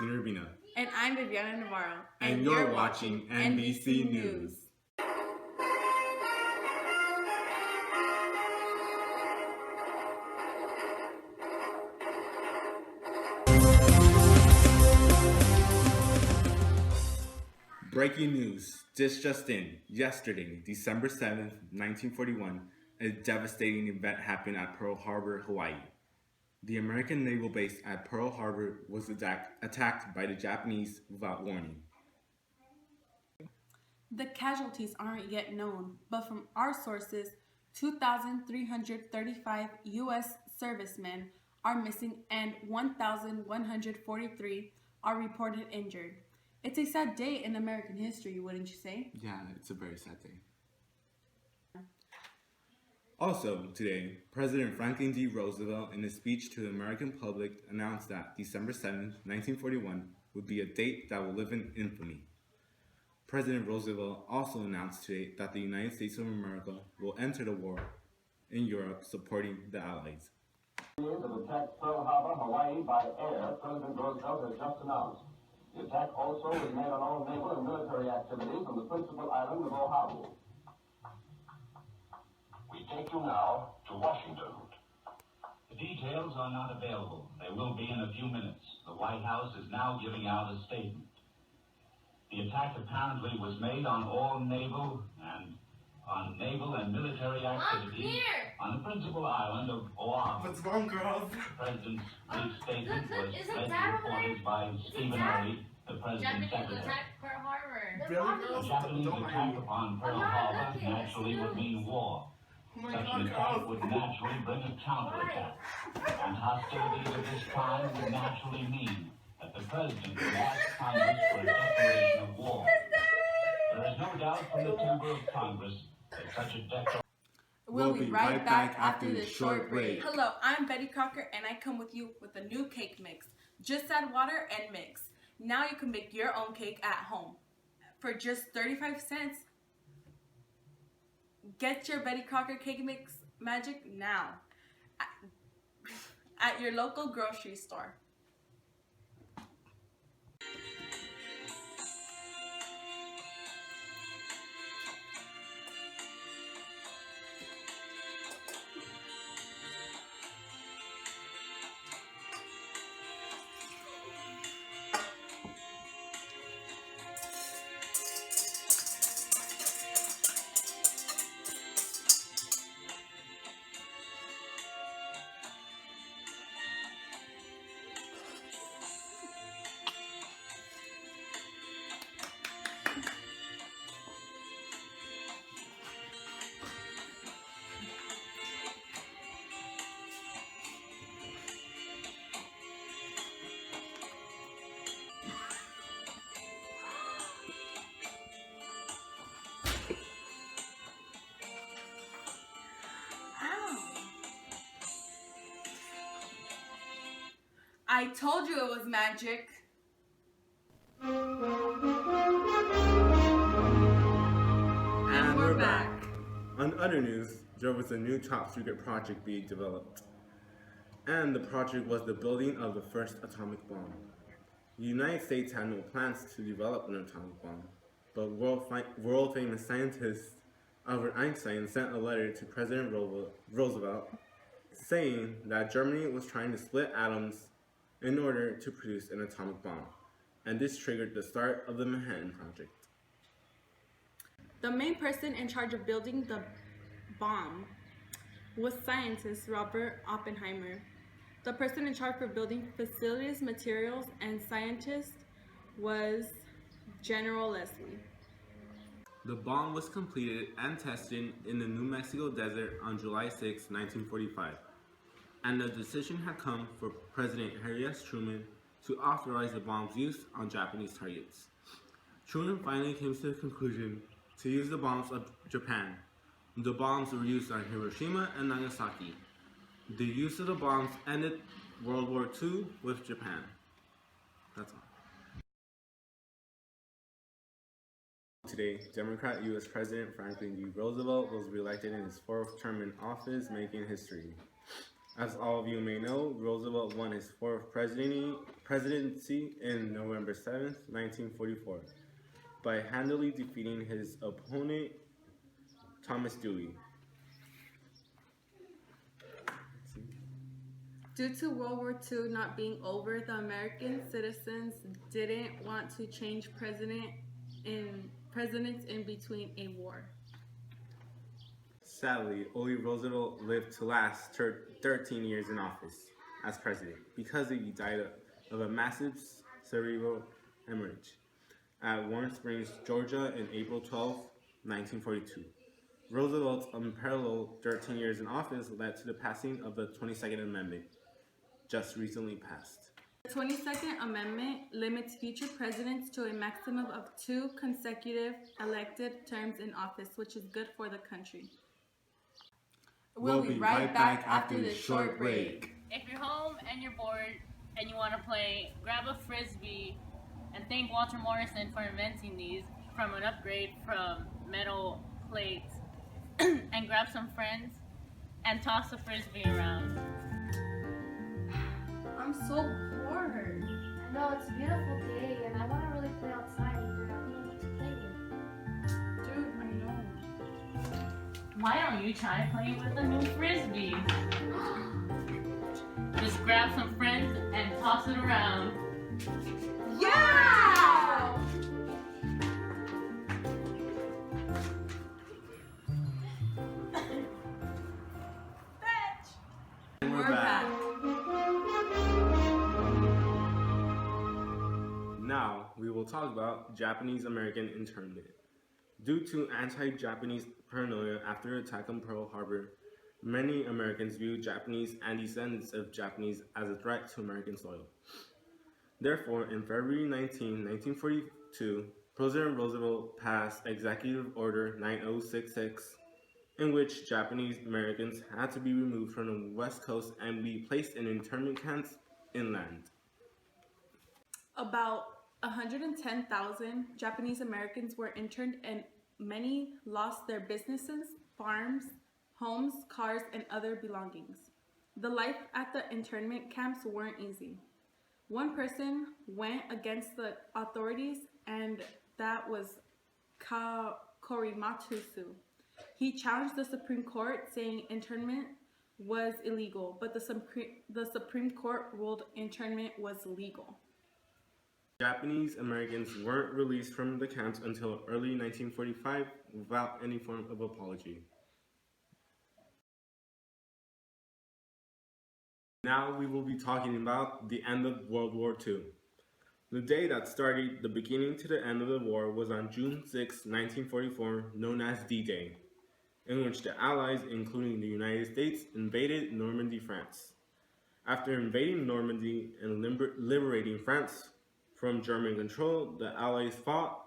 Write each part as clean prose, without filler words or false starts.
Justin Urbina. And I'm Viviana Navarro. And you're watching NBC News. Breaking news. This just in. Yesterday, December 7th, 1941, a devastating event happened at Pearl Harbor, Hawaii. The American naval base at Pearl Harbor was attacked by the Japanese without warning. The casualties aren't yet known, but from our sources, 2,335 U.S. servicemen are missing and 1,143 are reported injured. It's a sad day in American history, wouldn't you say? Yeah, it's a very sad day. Also, today, President Franklin D. Roosevelt, in a speech to the American public, announced that December 7, 1941, would be a date that will live in infamy. President Roosevelt also announced today that the United States of America will enter the war in Europe, supporting the Allies. That attacked Pearl Harbor, Hawaii, by air, President Roosevelt has just announced. The attack also was made on all naval and military activities on the principal island of Oahu. We take you now to Washington. The details are not available. They will be in a few minutes. The White House is now giving out a statement. The attack apparently was made on all naval and military activities on the principal island of Oahu. What's wrong, girls? The president's brief statement was read reported by Stephen Early, the president's secretary. Pearl Harbor. A Japanese attack upon Pearl Harbor naturally would mean war. Such an attack would naturally bring a counterattack, and hostilities of this kind would naturally mean that the president would ask Congress for a declaration of war. There is no doubt from the temper of Congress that such a declaration. We'll be right back after this short break. Hello, I'm Betty Crocker, and I come with you with a new cake mix. Just add water and mix. Now you can make your own cake at home for just 35 cents. Get your Betty Crocker cake mix magic now at your local grocery store. I told you it was magic. And we're back. On other news, there was a new top secret project being developed. And the project was the building of the first atomic bomb. The United States had no plans to develop an atomic bomb, but world famous scientist Albert Einstein sent a letter to President Roosevelt saying that Germany was trying to split atoms in order to produce an atomic bomb, and this triggered the start of the Manhattan Project. The main person in charge of building the bomb was scientist Robert Oppenheimer. The person in charge for building facilities, materials, and scientist was General Leslie. The bomb was completed and tested in the New Mexico desert on July 6, 1945. And the decision had come for President Harry S. Truman to authorize the bomb's use on Japanese targets. Truman finally came to the conclusion to use the bombs of Japan. The bombs were used on Hiroshima and Nagasaki. The use of the bombs ended World War II with Japan. That's all. Today, Democrat U.S. President Franklin D. Roosevelt was reelected in his fourth term in office, making history. As all of you may know, Roosevelt won his fourth presidency in November 7th, 1944, by handily defeating his opponent, Thomas Dewey. Due to World War II not being over, the American citizens didn't want to change presidents in between a war. Sadly, only Roosevelt lived to last 13 years in office as president because he died of a massive cerebral hemorrhage at Warm Springs, Georgia in April 12, 1942. Roosevelt's unparalleled 13 years in office led to the passing of the 22nd Amendment, just recently passed. The 22nd Amendment limits future presidents to a maximum of 2 consecutive elected terms in office, which is good for the country. We'll be right back after this short break. If you're home and you're bored and you want to play, grab a frisbee and thank Walter Morrison for inventing these from an upgrade from metal plates and grab some friends and toss the frisbee around. I'm so bored. I know, it's a beautiful day and I want to really play outside and I don't know what to play with. Dude, I know. Why don't you try playing with the new frisbee? Just grab some friends and toss it around. Yeah! And we're back. Now, we will talk about Japanese-American internment. Due to anti-Japanese paranoia after the attack on Pearl Harbor, many Americans view Japanese and descendants of Japanese as a threat to American soil. Therefore, in February 19, 1942, President Roosevelt passed Executive Order 9066, in which Japanese Americans had to be removed from the West Coast and be placed in internment camps inland. About 110,000 Japanese Americans were interned and many lost their businesses, farms, homes, cars, and other belongings. The life at the internment camps weren't easy. One person went against the authorities, and that was Korimatsu. He challenged the Supreme Court, saying internment was illegal, but the Supreme Court ruled internment was legal. Japanese Americans weren't released from the camps until early 1945 without any form of apology. Now we will be talking about the end of World War II. The day that started the beginning to the end of the war was on June 6, 1944, known as D-Day, in which the Allies, including the United States, invaded Normandy, France. After invading Normandy and liberating France from German control, the Allies fought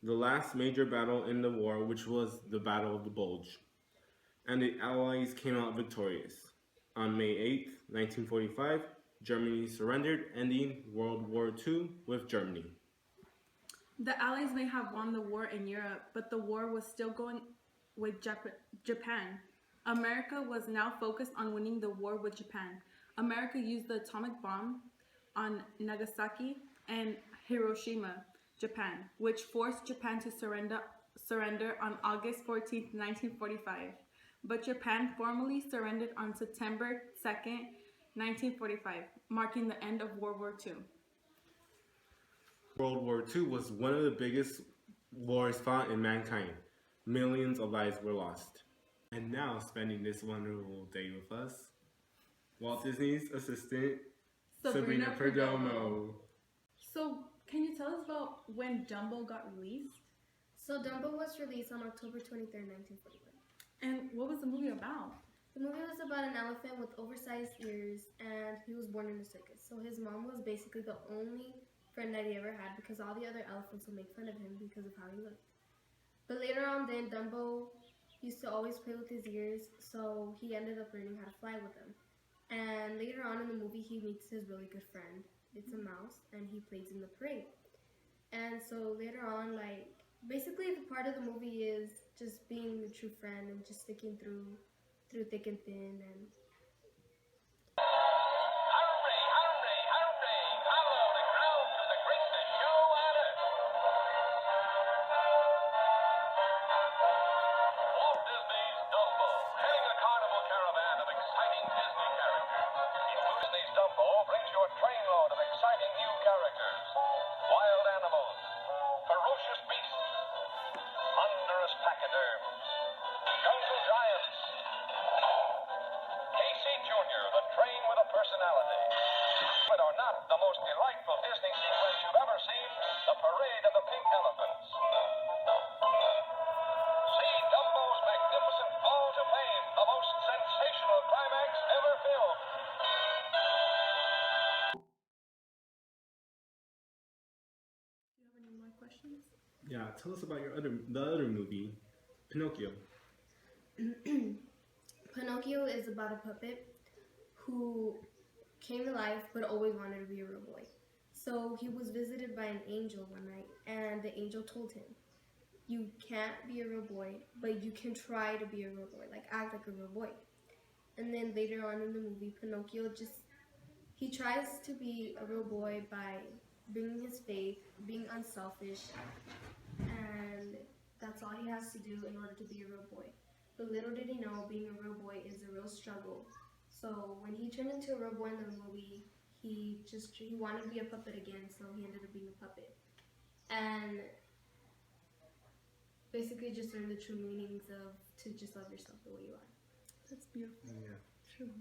the last major battle in the war, which was the Battle of the Bulge, and the Allies came out victorious. On May 8, 1945, Germany surrendered, ending World War II with Germany. The Allies may have won the war in Europe, but the war was still going with Japan. America was now focused on winning the war with Japan. America used the atomic bomb on Nagasaki and Hiroshima, Japan, which forced Japan to surrender on August 14, 1945. But Japan formally surrendered on September 2, 1945, marking the end of World War II. World War II was one of the biggest wars fought in mankind. Millions of lives were lost. And now, spending this wonderful day with us, Walt Disney's assistant, Sabrina Perdomo. So, can you tell us about when Dumbo got released? So Dumbo was released on October 23, 1941. And what was the movie about? The movie was about an elephant with oversized ears, and he was born in a circus. So his mom was basically the only friend that he ever had, because all the other elephants would make fun of him because of how he looked. But later on then, Dumbo used to always play with his ears, so he ended up learning how to fly with them. And later on in the movie, he meets his really good friend. It's a mouse, and he plays in the parade. And so later on, like, basically the part of the movie is just being a true friend and just sticking through thick and thin, and Dumbo brings you a trainload of exciting new characters. Wild animals, ferocious beasts, thunderous pachyderms, jungle giants. Casey Jr., the train with a personality. But are not the most delightful Disney sequence you've ever seen, the Parade of the Pink Elephants. See Dumbo's magnificent fall to fame, the most sensational climax ever filmed. Do you have any more questions? Yeah, tell us about the other movie, Pinocchio. Pinocchio is about a puppet who came to life but always wanted to be a real boy. So he was visited by an angel one night, and the angel told him, you can't be a real boy, but you can try to be a real boy, like act like a real boy. And then later on in the movie, Pinocchio he tries to be a real boy by bringing his faith, being unselfish, and that's all he has to do in order to be a real boy. But little did he know, being a real boy is a real struggle. So when he turned into a real boy in the movie, he wanted to be a puppet again, so he ended up being a puppet. And basically just learned the true meanings of to just love yourself the way you are. That's beautiful. Yeah. True.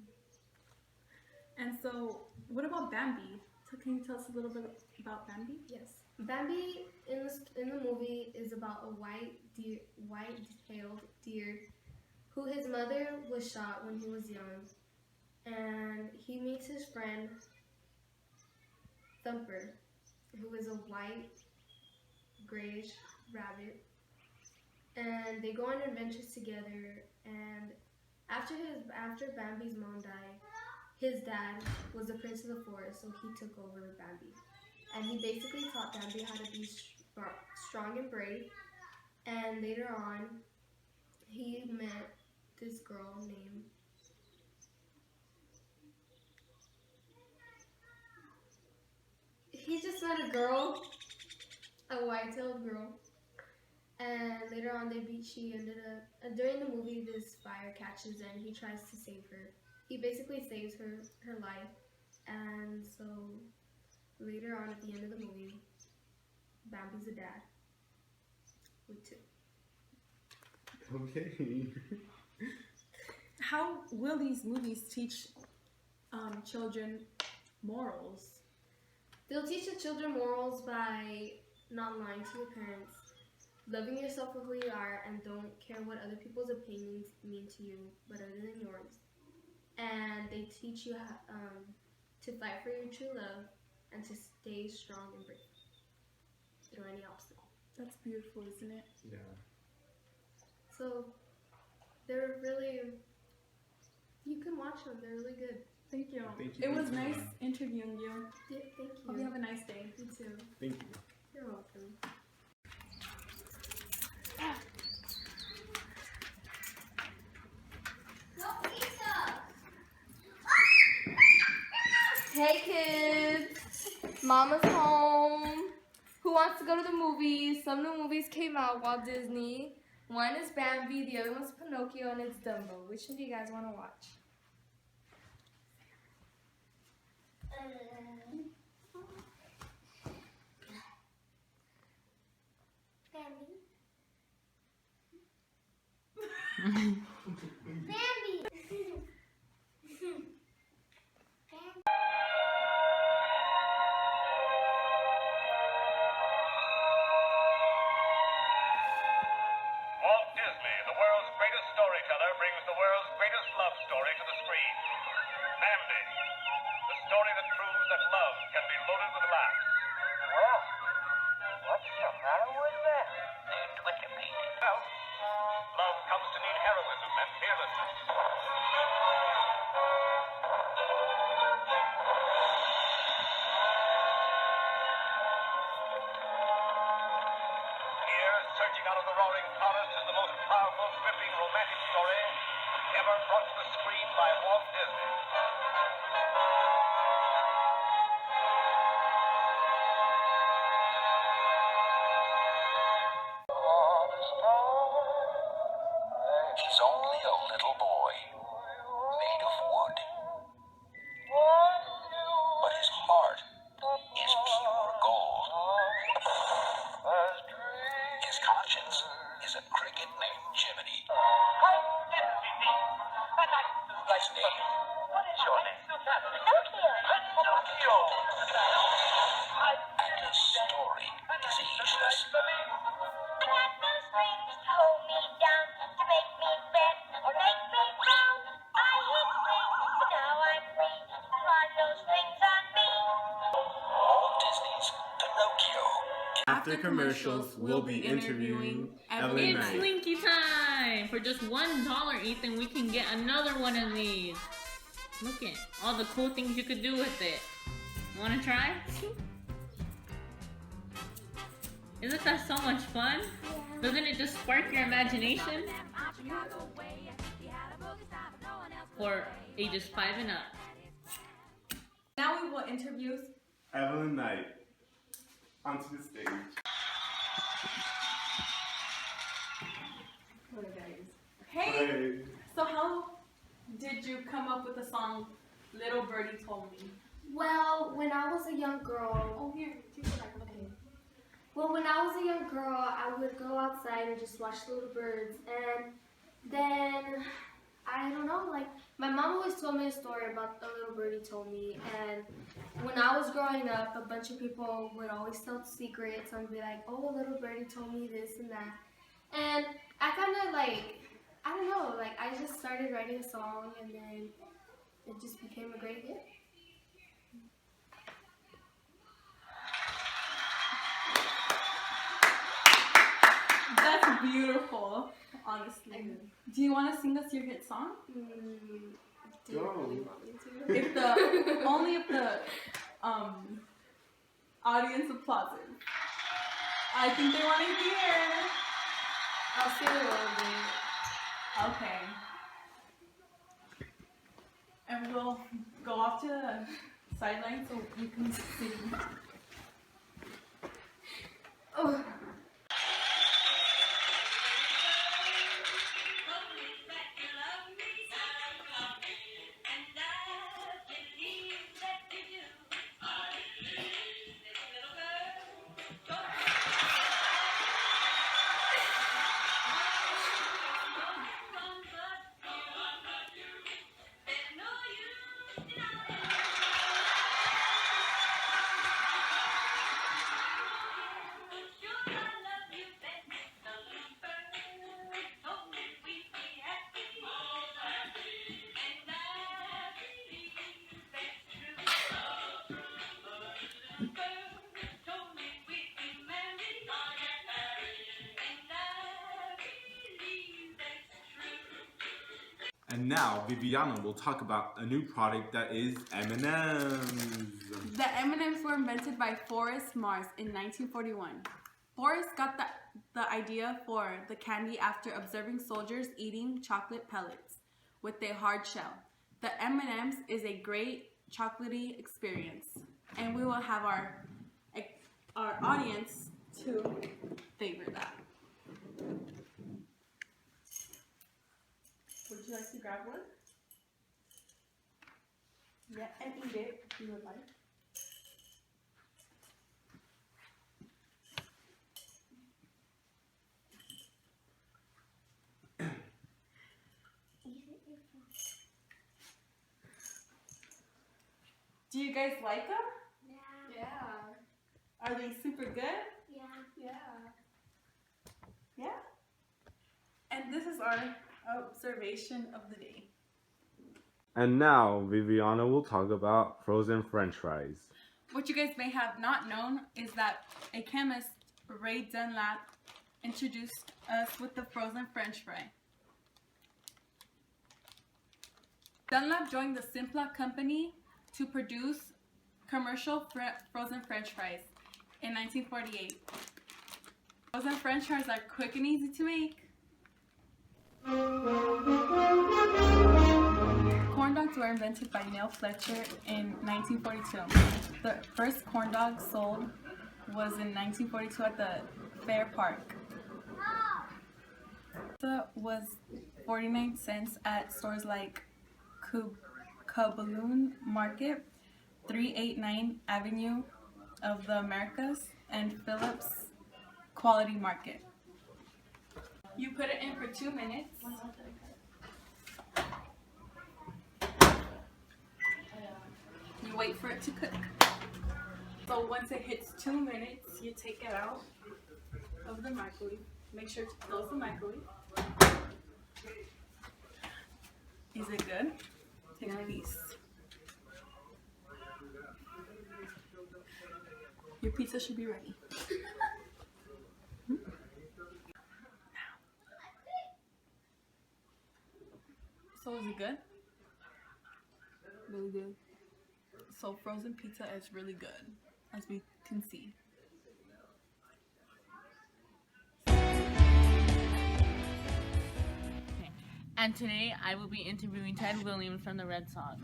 And so, what about Bambi? So can you tell us a little bit about Bambi? Yes. Bambi in the movie is about a white-tailed deer who his mother was shot when he was young, and he meets his friend Thumper, who is a white grayish rabbit, and they go on adventures together. And after Bambi's mom died, his dad was the prince of the forest, so he took over Bambi. And he basically taught Bambi how to be strong and brave. And later on, he met this girl named he just met a girl, a white-tailed girl. And later on, she ended up, during the movie, this fire catches and he tries to save her. He basically saves her life. And so later on at the end of the movie, Bambi's a dad with two. Okay. How will these movies teach children morals? They'll teach the children morals by not lying to your parents, loving yourself for who you are, and don't care what other people's opinions mean to you, but other than yours. And they teach you to fight for your true love and to stay strong and brave through any obstacle. That's beautiful, isn't it? Yeah. So they're really, you can watch them. They're really good. Thank you. Thank you. It was nice interviewing you. Yeah, thank you. Hope you have a nice day. You too. Thank you. You're welcome. Hey kids, Mama's home. Who wants to go to the movies? Some new movies came out, Walt Disney. One is Bambi, the other one's Pinocchio, and it's Dumbo. Which one do you guys want to watch? Bambi. Walt Disney, the world's greatest storyteller, brings the world's greatest love story to the screen. Bambi, the story that proves that love can be loaded with laughs. Well, what's the matter with that? Well, love comes to need heroism and fearlessness. Here, surging out of the roaring forest, is the most powerful, gripping, romantic story ever brought to the screen by Walt Disney. He's only a little boy, made of wood. One new Nice name. What is your name? Pinocchio. Pinocchio. And the story is ageless. I got no strings to hold me down, to make me fret or make me frown. I hit swings, but now I'm free. Try those strings on me. Walt Disney's Pinocchio. After commercials, we'll be interviewing Evelyn It's Knight. Slinky time! For just $1, Ethan, we can get another one of these. Look at all the cool things you could do with it. Wanna try? Isn't that so much fun? Doesn't it just spark your imagination? For ages 5 and up. Now we will interview. Evelyn Knight, onto the stage. Hey! So how did you come up with the song Little Birdie Told Me? Well, when I was a young girl. Oh, here, take it back. Okay. Well, when I was a young girl, I would go outside and just watch little birds. And then, I don't know, like, my mom always told me a story about the little birdie told me. And when I was growing up, a bunch of people would always tell secrets and be like, oh, little birdie told me this and that. And I kind of like, I don't know, like, I just started writing a song and then it just became a great hit. That's beautiful, honestly. Do you want to sing us your hit song? Do you really want me to? If the only if the audience applauds it. I think they want to hear. I'll sing a little bit. Okay. And we'll go off to the sideline so you can sing. Oh. And now Viviana will talk about a new product that is M&M's. The M&M's were invented by Forrest Mars in 1941. Forrest got the idea for the candy after observing soldiers eating chocolate pellets with a hard shell. The M&M's is a great chocolatey experience, and we will have our audience to favor that. Would you like to grab one? Yeah, and eat it if you would like. Do you guys like them? Yeah. Are they super good? Yeah. Yeah. And this is our observation of the day. And now Viviana will talk about frozen French fries. What you guys may have not known is that a chemist, Ray Dunlap, introduced us with the frozen French fry. Dunlap joined the Simplot company to produce commercial frozen French fries in 1948. Frozen French fries are quick and easy to make. Corn dogs were invented by Neil Fletcher in 1942. The first corn dog sold was in 1942 at the Fair Park. It was 49 cents at stores like Kowloon Market, 389 Avenue of the Americas, and Phillips Quality Market. You put it in for 2 minutes. wait for it to cook. So once it hits 2 minutes, you take it out of the microwave. Make sure to close the microwave. Is it good? Take a piece. Your pizza should be ready. So is it good? Really good. So frozen pizza is really good, as we can see. Okay. And today I will be interviewing Ted Williams from the Red Sox.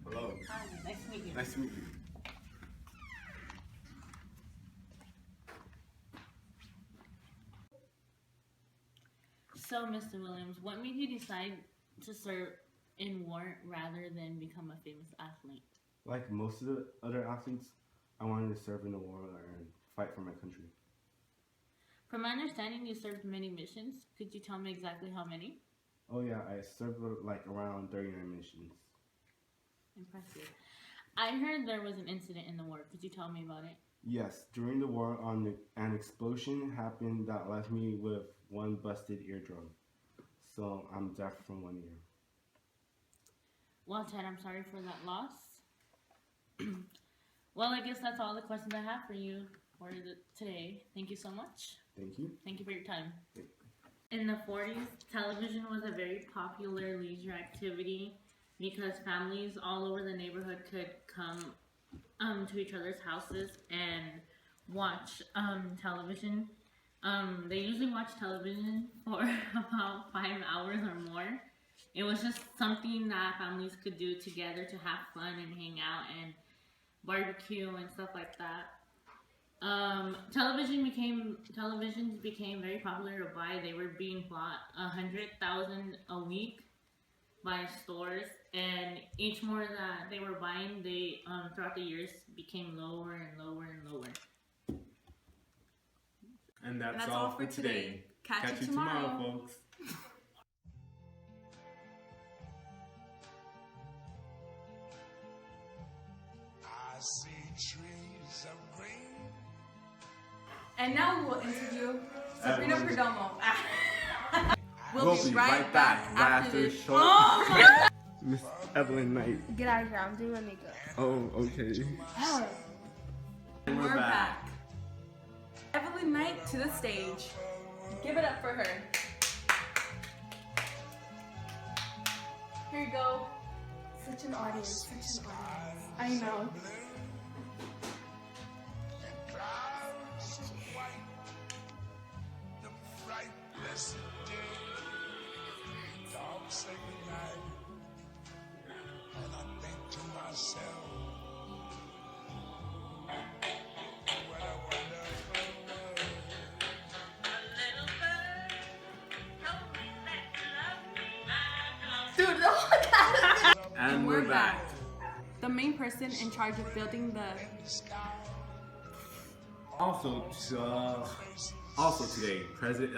Hello. Hi, nice to meet you. Nice to meet you. So, Mr. Williams, what made you decide to serve in war rather than become a famous athlete? Like most of the other athletes, I wanted to serve in the war and fight for my country. From my understanding, you served many missions. Could you tell me exactly how many? Oh yeah, I served like around 39 missions. Impressive. I heard there was an incident in the war. Could you tell me about it? Yes, during the war, an explosion happened that left me with one busted eardrum. So I'm deaf from one ear. Well, Ted, I'm sorry for that loss. Well, I guess that's all the questions I have for you for today. Thank you so much. Thank you. Thank you for your time. In the 40s, television was a very popular leisure activity because families all over the neighborhood could come to each other's houses and watch television. They usually watch television for about 5 hours or more. It was just something that families could do together to have fun and hang out and barbecue and stuff like that. Televisions became very popular to buy. They were being bought 100,000 a week by stores, and each more that they were buying, they throughout the years became lower and lower and lower. And that's all for today. Catch you tomorrow, folks. I see trees of green. And now we'll interview Sabrina Perdomo. We'll be right back after the show. Oh my Miss Evelyn Knight. Get out of here, I'm doing my makeup. Oh, okay. And We're back. Evelyn Knight to the stage. Give it up for her. Here you go. Such an audience, such an audience. I know. Clouds of white, the bright blessed day. Dogs say goodnight, and I think to myself, what a wonderful world. Dude, the whole guy. And we're back. The main person in charge of building the Also today, President.